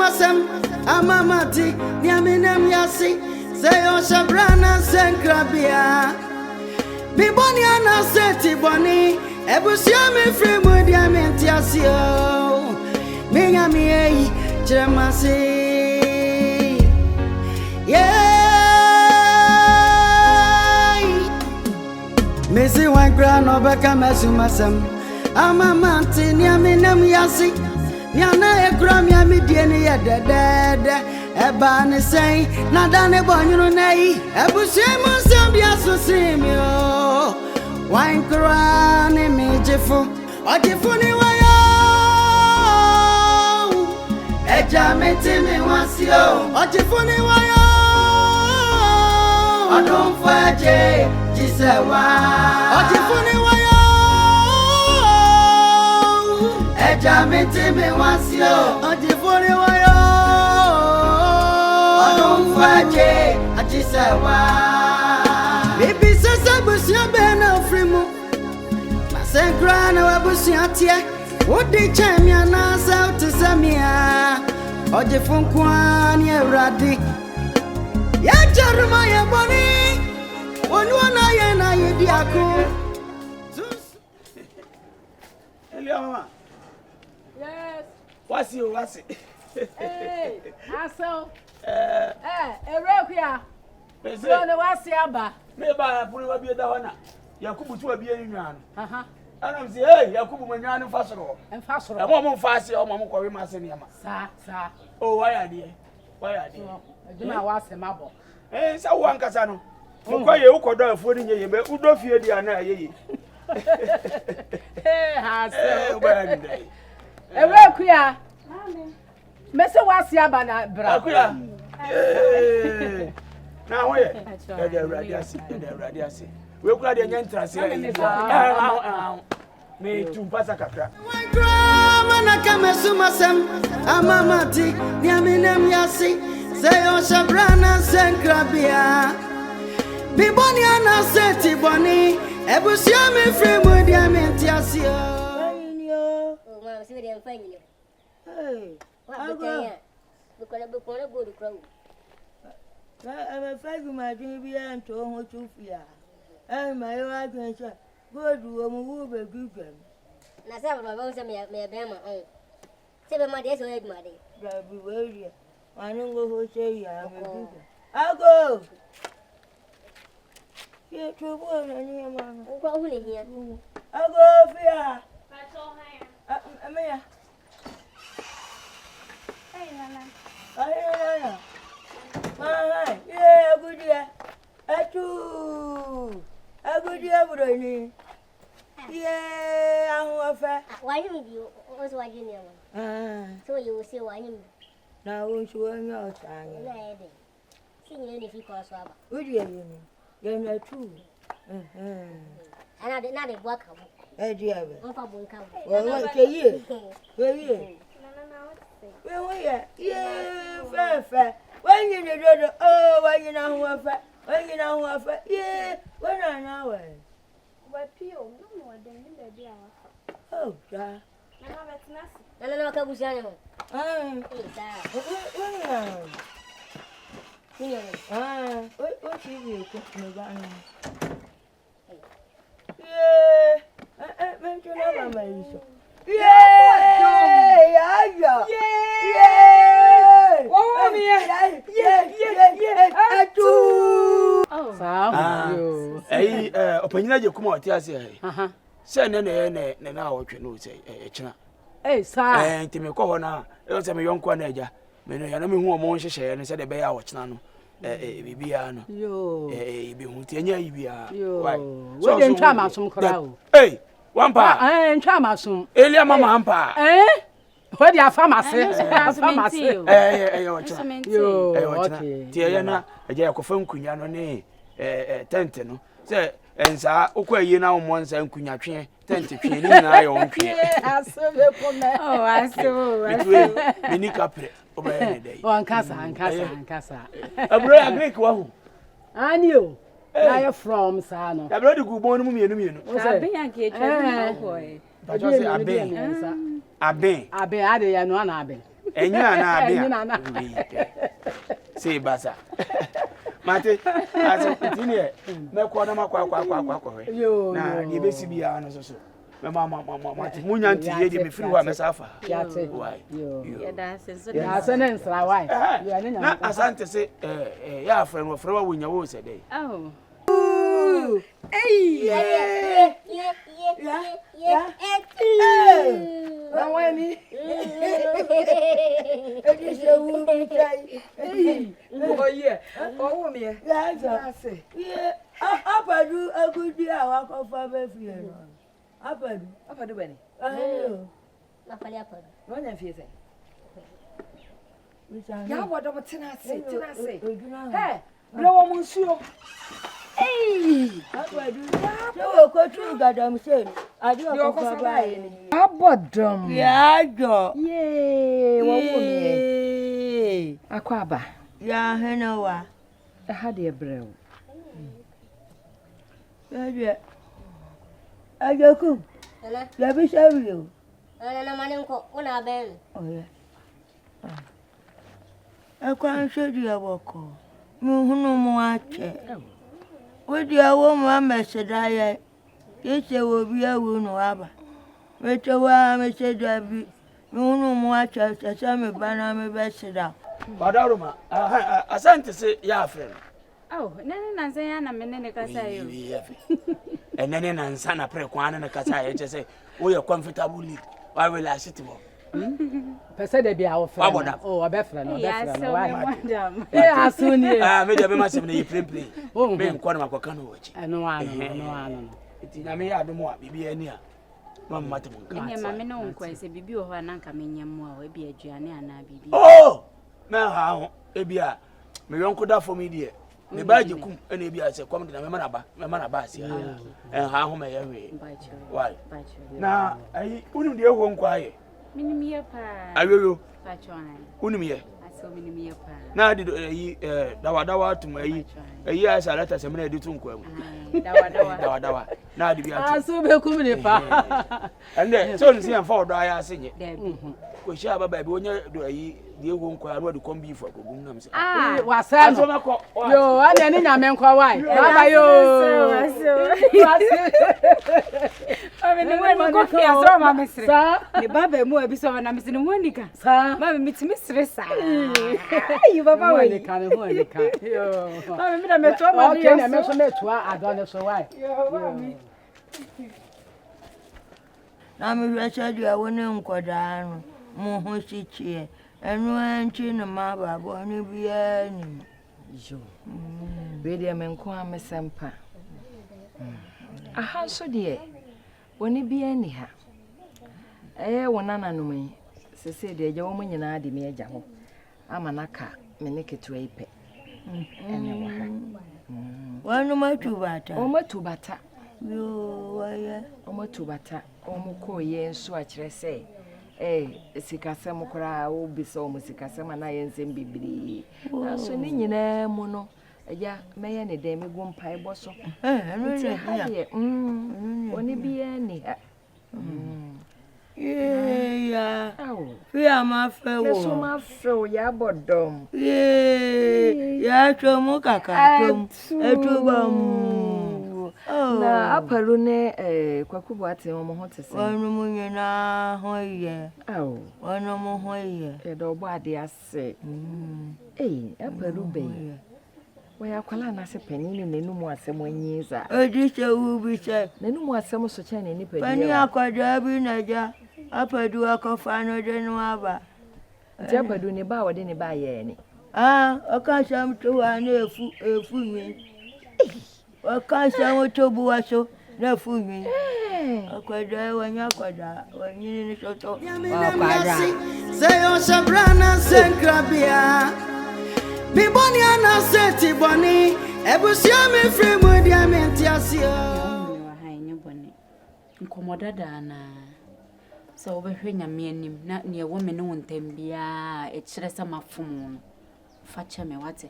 sumasem amamati niaminem yasi say o shabrana senkrabia biboni ana seti boni ebusia me free mu diamenti asio menya mi ei chemasi Missy one grand over Kamasumasam. Amamati, Niaminam Yasi, Niana Gramia Midiania dead. Ebani say, Nadane Bonino Nay, Ebusemo Sambia Sosimio. Wine crown, Ogyefo, Ogyefo ni wayo. Ejameti mi wasio, Ogyefo ni wayo. Odon faje. Ogyefo ni wayo ejameti me wasio Ogyefo ni wayo odon faje ajisewa bibi sasa busia be na frimu na senkra na wabusia tie wodi chamia na south samia Ogyefo kwa ni Ewrade ya jaruma ye boni Onwana ye na EDUCATIVE. Hello mama. Yes. What's it? Hey, aso. Erekia. So ne wasi aba. Me ba punu wa bi da hona. Yakubu tu abi enu nwan. Aha. Ana msi hey Yakubu manwan fasoro. Enfasoro. E mo fase o mo kwawe ma se ne ma. Sa. Oh why de? Eduma wase mabo. Sa wo ankasa no. Mukwa ye ukodo afuo ni ye be udo fie dia na ye. Aso. Bande. Erekia. Mami. Mese wasi aba na bra. Akua. Na ho ye. De Ewrade ase. We kula de nyantrase ya. Me tu pasa kakra. Mana Kamasumasem amamati niaminem yasi say o shabrana senkrabia biboni ana seti boni ebusia me free mu diamenti asio o ma se de fanyo wa betanya bukola go do krawo I'm afraid my baby and to home to fear. And my wife and child go to a move a good girl. na se ba ba se me be ma on se be ma de so e ma de Baby, where you? I don't go who say you are a good girl. I'll go. Yeah, to one and your mamma. ko hu le hia I'll go fear. Amaya. ai mama I Mama, yeah, good year. A good year, Brony. Yeah, I'm a wa him bi o so wa je ne wa so you will say wa him now, won't you want your time? na e de sin ye ne fi ko so aba Would you? You're not true. ana de na de bua ka bo Eh, dear. on fa bo nka bo Well, what can you? Where you? na what say Where were you? Yeah, fair. When you do, oh, when you know what, when you know what, yeah, when I know it. But Pio, no more than you baby. Oh, sir. na ka bu sia ne ho sa ni What you cook me down? Yeah, mention of my opanyina je kuma oti ase ai se ne na awotwe no se china Sa. Ntime ko ho na e se me yonko na eja me no ya na me hu omo nhyehyeye ne se de be ya awotchena no bibia no bi hu ti anya bibia why we dey ntwa masom kra o wampa ntwa masom elia mama ampa we dey afamase okay ti ya na eja yakofa nkunya no ne tent no se ensa okwaye na wo nsa nkunya twe tent twe ni na ayo ntwe asebe kome mini kapre obaye ne dai ankasa abro agrek wa hu ani o na ye from sa no abro de gubon no mienu Abin yanke etwa no boy. ba jo se aben abe ade ya no ana abe Enya na bia. Say basa. Mate, as a continue. Me kwa na makwa. Na ye besi bia no so. Me mama munya nti ye de me firi wa mesafa. Why? Yeah, that's it. Ya sense la why. Na asante say ya friend wo frɛ wa wonya wo se dey. Oh. Hey. Yeah. Na wani. Edi se wu bi tai. Oh yeah. Oh wo me. Ya say. Yeah. Apadu agudi awakofa be fie no. Apadu bani. Mafali apadu. No nya fie say. Ya Bodom tena se. Hey, blow mo nsuo. Hey! Apadu. So ko gadam se. Adi akofa ba ni. Bodom. Ya jo. Yay, wo wo me. Akua ba. Ya henawa. Ha de brew. Ya. Ajoku. Ana. Ya bi shawiyo. Ana na maninko una ben. Oh yeah. Akwa nshodi aboko. Muhunu mu ache. Wodi awo mu ameseda ye. Yese wo bi awu no aba. Wete wa ameseda bi. Muhunu mu ache sesa me bana me beseda. Badaruma. Asante say ya friend. Oh, nene na nse ya na menene kasa yo. Enene na nsa na pre kwana na kasa ye che say wo ye comfortable why will I sit mo? Pese de bia wo fra. Oh, obefra no. Madam. Yeah, asuni. Me de be ma sem na ye play. Me nko na makoka no wachi. No ano. Iti na me ya adomo a bibi ani a. Mamma te mon ka. Ene ma me no nko ese bibi o ho na nka menyam a we bi aduane ana bibi. Oh! Me ha ho e bia me yonko da for me de. Me ba je kum ene bia se kom de na me mana ba asia. Ha ho me ye we. Why? Na ai unu de ho nko aye. Minimie pa. Ayoyo. Pachona. Unu ye. Aso minimie pa. Na di dawa tum ayi asa leta se me na editu nko am. Dawa. Na di bia. Aso be kum ni pa. Ande so nsi en fa odo aya asenye. Ko shi aba ba bi onye do ayi die ho nko anu de kom bi fo agogum nam se. Wasa no. Yo, ane ni nyame nkwa wai. Baba yo. Mami ni mwe ko fi asro ma mesre. Ni baba mu abi so na mesre ni monika. Mami mitimi sre sa. Ayi baba we. Monika ni monika. Yo. Mami mi da meto ma bi. Okay, na me so metua adone so wai. Yo, mami. Na me hwese de awone nkoda no. Mo ho sichie. Enu anchi na ma babo ni bia ni. Yo. We de me nko amesempa. Aha so de woni bia ni ha. Wona nanom yi. Sese de agya wo nyina de me agya ho. Ama naka me ne keto ipe. Ene wa ha. Wanu matubata. O matubata. Yo waya. O matubata. O mko ye nso a kire se. Sikasem kura o bisa o sikasem na ye nsem bibiri. Na so ni nyina mu no. Agya meye ne dem gu mpai boso. Enu ne ha. Oni bia ni ha. Yeah. Awo. We are my fellow. So my fellow ya Bodom. Ya chomu kaka chom. Etubam. Na aparu ne kwakubo ate mo ho tese. Wonu munye na hoye. Awo. Wonu mo hoye. E do bo ade ase. Aparu be. Waya kwala na se panini nenumu asem anyiza. Odi se ubi se. Nenumu asem so cha ne nipa dia. Pani akwada bi naja. Apadu akofa no de no aba. Ti apadu ne ba wode ne ba ye ni. Oka sam to wa na efu mi. Oka sam to bu aso na efu mi. Akwada wanya akwada wanyi ni soto. Akwada. Say o shabrana senkrabia. Mi boni ana seti boni. Ebusia me free mu dia me ntiasio. Wa ha enye boni. Nkomoda da na. So obehwe nyame anim na ne wo me ne wontem bia e kire se mafom fa che me wate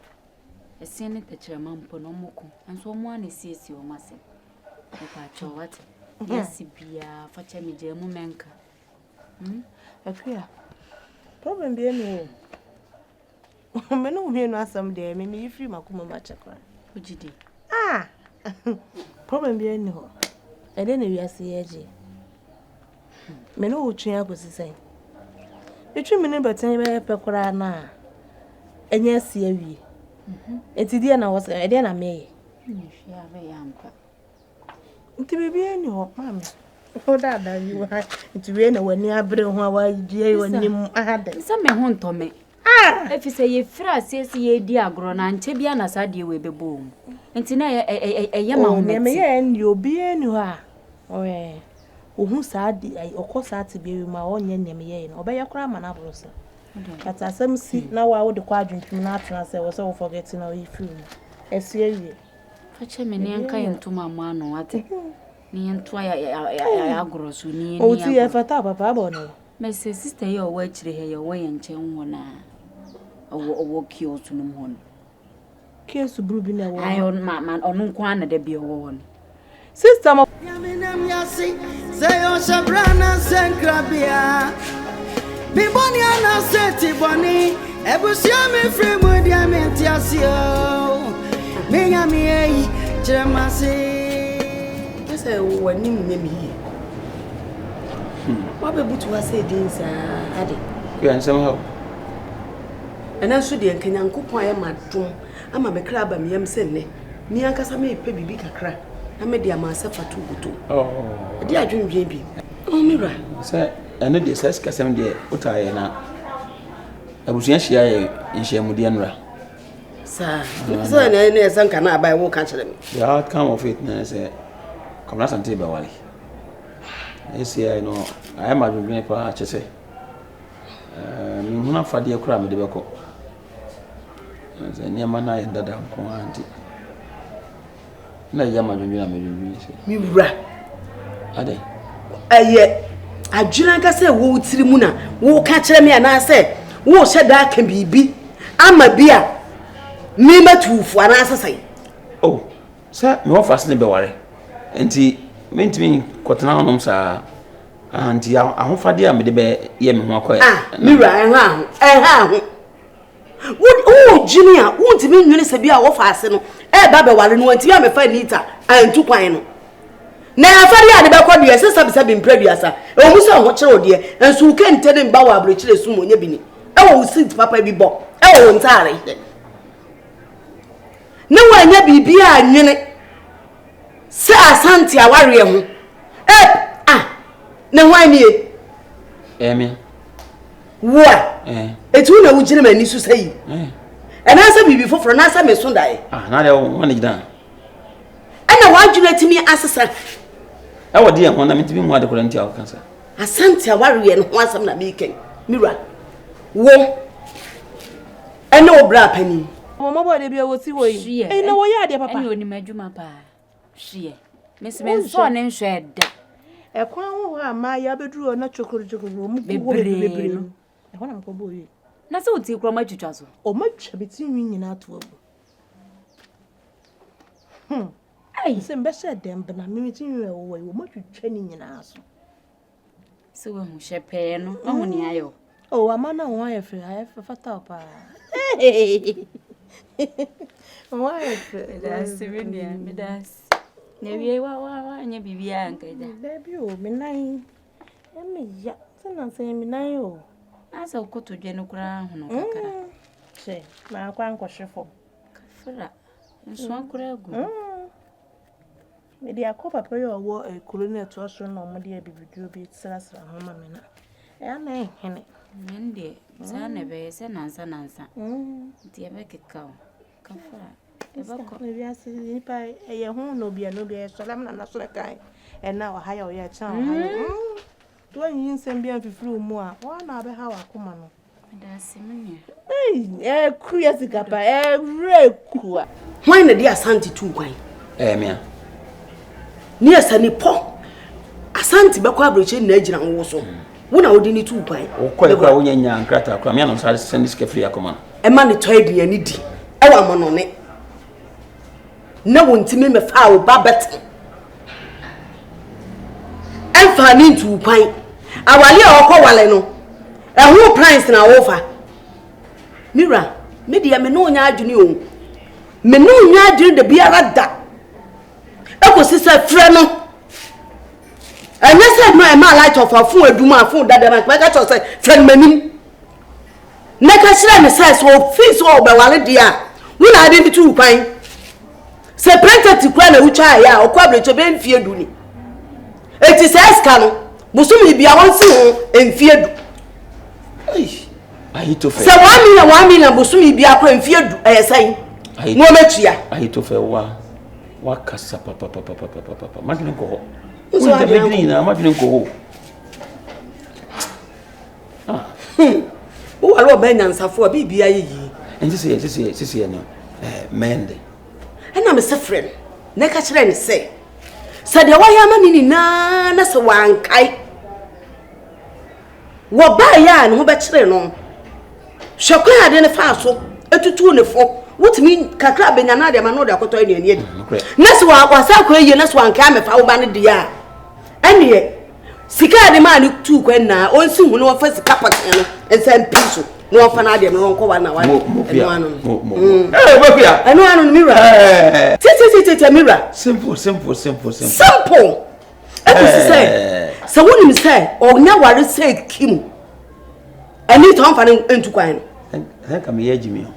ese ne te kire mampo no moko anso mo ana siesi o mase e pa cho wate yes bia fa che me je mu menka Akua Problem be no. Me no hear no asam there, me free makuma machakra. Bediide. Ah. Problem be no. E dey na wi ase yeje. Me no utwe akosi sen. Etwe me ne betan be pekora na. Enye ase awie. Enti dia na wose, e dia na me. Nhia be yampa. Nti bibia ni ho, mama. O da yi wa. Nti we na wani abre ho wa die wani mu ahada. Nsa me ho ntome. Efise ye fra asese ye di agro na nche bia na sadie we bebo mu. Nti na ye ma ho meti. Me ye ni obi eni ho a. Oye. Ohun saadi okosaati bi ma onye nem ye na obeye kora ma na brosa. Kata asem si na wa wo de kwa adwuntwum na atena se wo se wo forget na we film. Esi awie. Fache me ne nka yentuma mu ano wate. Ni yentu ya agro so ni ni. O ti e fata papa abo no. Me se sister ye o wa kire he ye wo ye nche ho na. Owo kio so no ho. Kiesu buru bi na wo. Ayo man onu nko na de bi wo no. Sister mo Yaminem yasi, Zayo Shabrana Senkrabia. Mi boni ana seti boni, Ebusia mi free mood yamenti asio. Mi yami ei, Jemasi. Say wani mnyemi hi. Wabe butu wa say dinsa ade. Yeah, somehow. Ena so de nkanya nkopon aye madom ama me kra ba me yam senne. Ni ankasa me pe bibi kakra. Na me de amasa fatu gutu. Oh. De adwendwen bi. Oh mira. Say ene de ses kasem de utaye na. Abusuan hia ye nhyiamu de nra. Sa. So na ene sanka na abai wo ka kire me. The outcome of it na say come na sante be wale. Esi no I am adwendwen pa chese. Mi huna fade kura me de beko. Niema na ye dada nko anti. Na yama dwendwen na me dwendwen se. Mi wura. Ade. Aye. Adwira nka se wo tiri mu na wo ka kire me na se wo hyeda aka bibi ama bia mi matufu ana asesai. Oh. Sa me wo fasne be ware. Enti mentimi kotena honom sa anti ahofade a me de be ye me ho akoye. Mira enha ho. Wo junior wo ntimi nwene se bia wo faase no ba be ware no ntimi amefa Anita antu kwan no. Na afari a de be kodua se sabe mpraduasa. E mu se ho kire odie enso uke ntene mba wa abrochire sum onye bini. E wo sit papa bi bo. E wo ntare. Ne wa nya bibia anwene se asante aware ho. Na hwan nie? Me. Wo. Etu na wugire mani so sai. Na asa bibi foforo na asa me so dai. Na de won gida. Ana wadwuna timi asesa. E wodi ho na mitimi mu ade kora ntia o kansa. Asante aware no ho asam na me ken. Mira. Wo. Ene obra pani. Mama boy de bia wo ti wo yi. Na wo ya de papa. Ene oni madwuma pa. Hwie. Mesime so ne nhwe da. Ekwan ho ha ma ya beduru na chokoro mu ko bebre no. E ho na ko boy. Na se oti kro ma twitwa so. O ma twa beti nwi nyina to abu. Ai se mbese dem bna mi ti nwi wo wo ma twitwa ni nyina so. Se we hu shepe no, ahu ni ayo. Oh amana ho ayefe fata pa. Ho ayefe. Das sibinia, me das. Ne wie wa nya bibia nkaja. Baby o me nan. Emi ya, se na se me nan o. Asa ukoto dwe no kura hu no kakara. Che, na akwa nkohwefo. Kafura. Nso akura gu. Me dia ko papa yo wo ekuro na to so na mo dia bibidu bi tsrasra ho ma me na. E na ehene. Nende, sa ne be se nansa. Nti ebe keka o. Kafura. Ebako me bia se ni pa ye hu no bia so lam na so kai. E na wa ha ya o ya chan ha. To yin sem bia fifuru mu a, wa na be ha wa koma no. Da semenya. Kuya sikapa rekua. Hwan na di asante tu kwan? Me. Ni asani po. Asante be kwa abroche na agina wo so. Wo na odi ni tu kwan. Wo kwa kwa wonya nya nkrata kwa me na so send this free akoma. E ma ni toy aduani di. E wa mo no ne. Na wontimi me fa wo babet. Emfa ni tu kwan. Awale a okọ wale no. who price na offer. Mira, media me no nya adwene o. Me no nya adwene de biara da. Ekosisa frɛ no. And you said no, my light of a fool, do my food that I got to say, friend Menim. Neka Slam says, so feast all by one dear. When I did 2 pine. Separated to Quana, which I or probably to be in fear doing. It is Escano, Busumi be a one soul in fear. I hate to fail. So 1 million Busumi be a in fear, I say. No metria. I hate to fail. What cassa papa. Magna go. Who's the beginning? I'm not going to go. Oh, I love Benyan for BBI. And this is no. Mende. And I'm a friend. Neka say. Said the way I'm na so one kai. What by yan who betray no. Shakwa identify so a 2 what mean kakra benyana de mano da koto ene ene. Next one kwasa kwa ye next one ka me fa wo ba ne dia. Ene sika de ma ne 2 kwen na onsi hu no fa sika paten no ensem piso no fa na de no nko wa na wa eno anu eh bakuya eno anu mira tete mira simple e say so wonim say o nya ware say kim Anita on fa ne entu kwan no he ka me yaji mi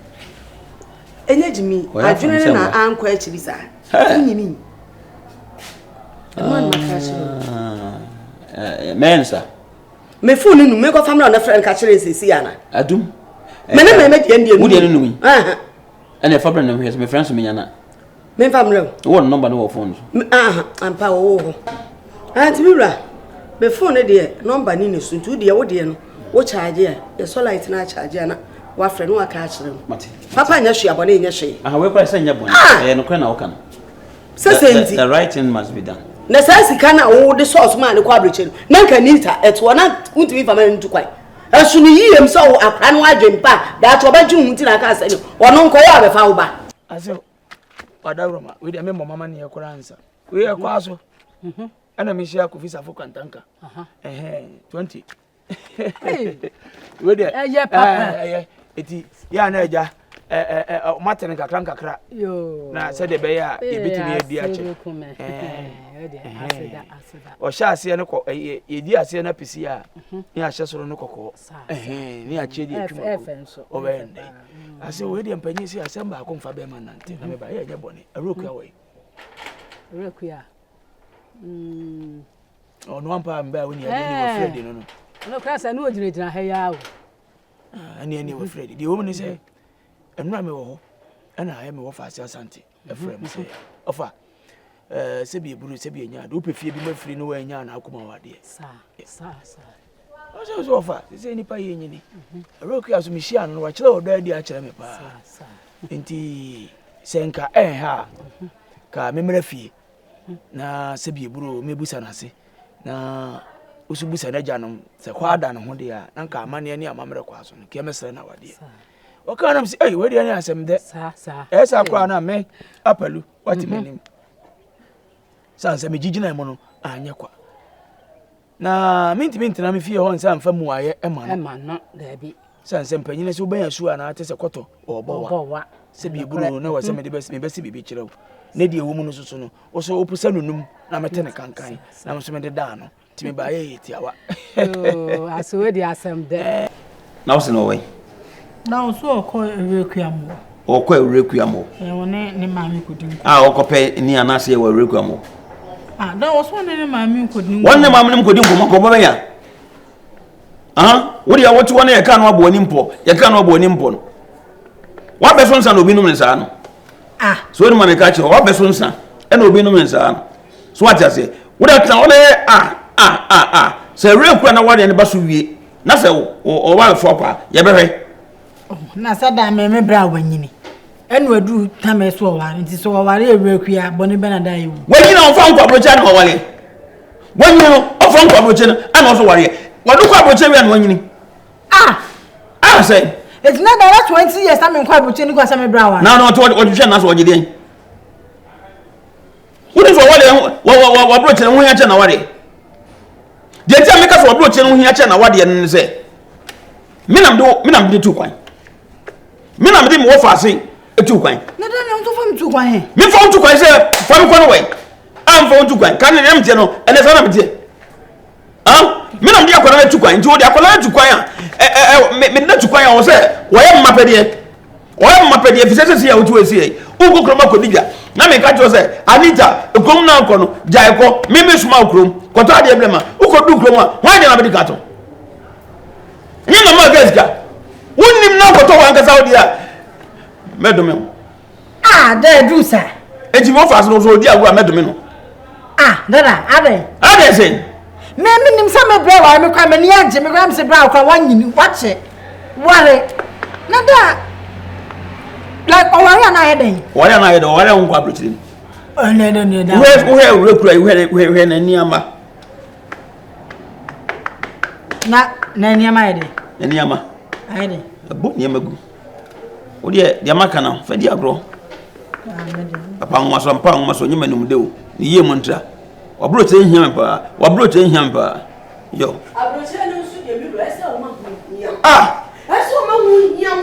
enye jimi adwene na anko akiri sa nyimi mensa me phone nu me ko family na friend ka kire sesi ana adum me na me die ndie wo die nu mi ene family na me me friends me nyana me family wo number no wo phone ampa wo anti mira me phone de number ni ne suntu de wo de no wo charge e so light na charge na wa friend wa ka kire mate papa nya hwe abone nya hwe we kwa say nya bone no kwa na wo kan the right thing must be done. Na sika na wo de source man ko abreche na nka Anita eto na untimi fama ntu kwai asu ni yiem so akra no adwempa da to ba ju hunti na ka asa ni ono nko ya be fa wo ba ase wadawroma we de me mama ne yakura ansa we yakwa so ana me shia ko visa fo kwantanka 20 we de eti ya na eja matene kakra yo na se de be ya ebitimi edi ache o sha ase ne ko edi ase na pisi ya ni ahye soro ne kokko ni ache di etuma o be ndai ase we de mpanyi si ase mba ko mfa be ma nante na me ba ye nya bone aroku ya o no ampa mba woni ya ni Fred no no krasa no ojina ha ya o ani wo Fred di wo ni say enura me wo ho ana ya me wo fa ase asante efrem say ofa se bi eburu se bi enya do pefie bi mafiri no wa enya na akoma wade sa so ofa se nipa ye nyini roki aso mi hia no wa kire odo adi a kire me pa enti senka ha ka memra fie na se bi eburu mebusa na se na usubusa na janom se kwada no ho de a na nka amane ni amamre kwa so no ke mesre na wade wakanam se we de ani asem de sa kwa na me apalu wati menim sanse me gigina mo no anya kwa na minti na me fie ho nsa mfa mu aye ema no da bi sanse mpanyine se ubanya su ana ate se koto obowa se bi buru na wase me de besi bibi kirew na die wo mu no soso no wo so opusa nunum na mete ne kankan na mo so me de da no ti me ba ye tiawa aso we de asem de na wo se no we na so ko rekuamo o ko rekuamo woni ne maami kodin okope ni anase ye wa rekuamo da wo so ne maami kodin wonne maami kodin ko mo ya wodi ya wotu wona ye ka no abo ani mpo ye ka no abo ani mpo no wa be so nsa no obinum nsa no so ni maami ka che wa be so nsa e no obinum nsa no so what ya say wodi ata wona se rekua na wade ne ba so wie na se o wa fo pa ye behwe na sada me bra wanyini enu adu tame so wa nti so wa re rekua boni benada yi wanyini on fa nkwa brocha na wale wanyini on fa nkwa brocha na ana so ware wadu kwa brocha wi na wanyini say it's not that 20 years am nkwa brocha ni kwa same bra wa na to what you na so wajide yan wudi so wale wa brocha na hu ya che na ware de ti ameka so brocha na hu ya che na wade ne se Minam de 2 kwan. Minam de mo fa se 2 kwan. Na da na so fam 2 kwan he. Me fa 2 kwan se fam kwan we. Am fa 2 kwan. Kan ne mtie no, ene sa na mtie. Minam de akola 2 kwan. Nti o de akola 2 kwan a me na 2 kwan a wo se wo ye mmapede. Wo ye mmapede fi se ya wo tu esi e. Ugo kroma ko dija. Na me ka jo se Anita, ekom na nko no, jaiko, me suma okrom. Koto ade eblema. Uko du kroma, hwan de na be dikato. Ni na ma gaska. Wonnim na koto wan kasa odi a. Medome. Da du sa. Enti mo fa so odi agua medome no. Dada, Ade sen. Me nim sa me bra wa me kwa me ni age me gram se bra kwa wanyini wache. Ware. Na da like owari na heden. Wari na heden, wari on kwa blotiri. No da. We kura we na niama. Na niama heden. Na niama. Heden. Abu niama gu. Odi e maka na fa di agro. Papa nwa so nyima num de o. Ni ye montra. Wabroche hiam pa. Yo. Abroche no su de mi do ese o ma hu hiam. Ese o ma hu hiam.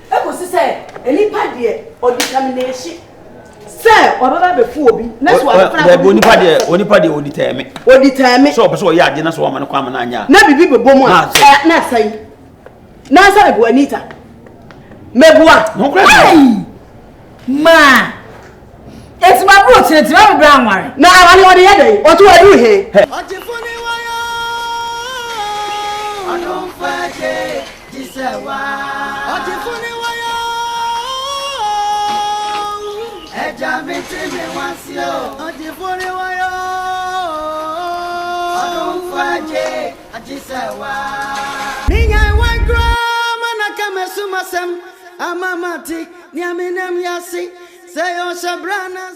E ko se enipa de o determination. Se obaba be fu obi. Na so abafra. Onipa de oditame. So person o ya ade na so o ma no kwam na anya. Na bibi be bomu a. Na sai. Na sai be Anita. Mebua. Ma. It's my brother, it's my brother. Na awani odi yede, o tu edu he. Ogyefo ni wayo. Odun faje jisewa. Ogyefo ni wayo. Eja meti me wansio. Ogyefo ni wayo. Odun faje jisewa. Ninya wankro mana kamesu masem amamati ni aminem yasi. Say, oh, Shabrana,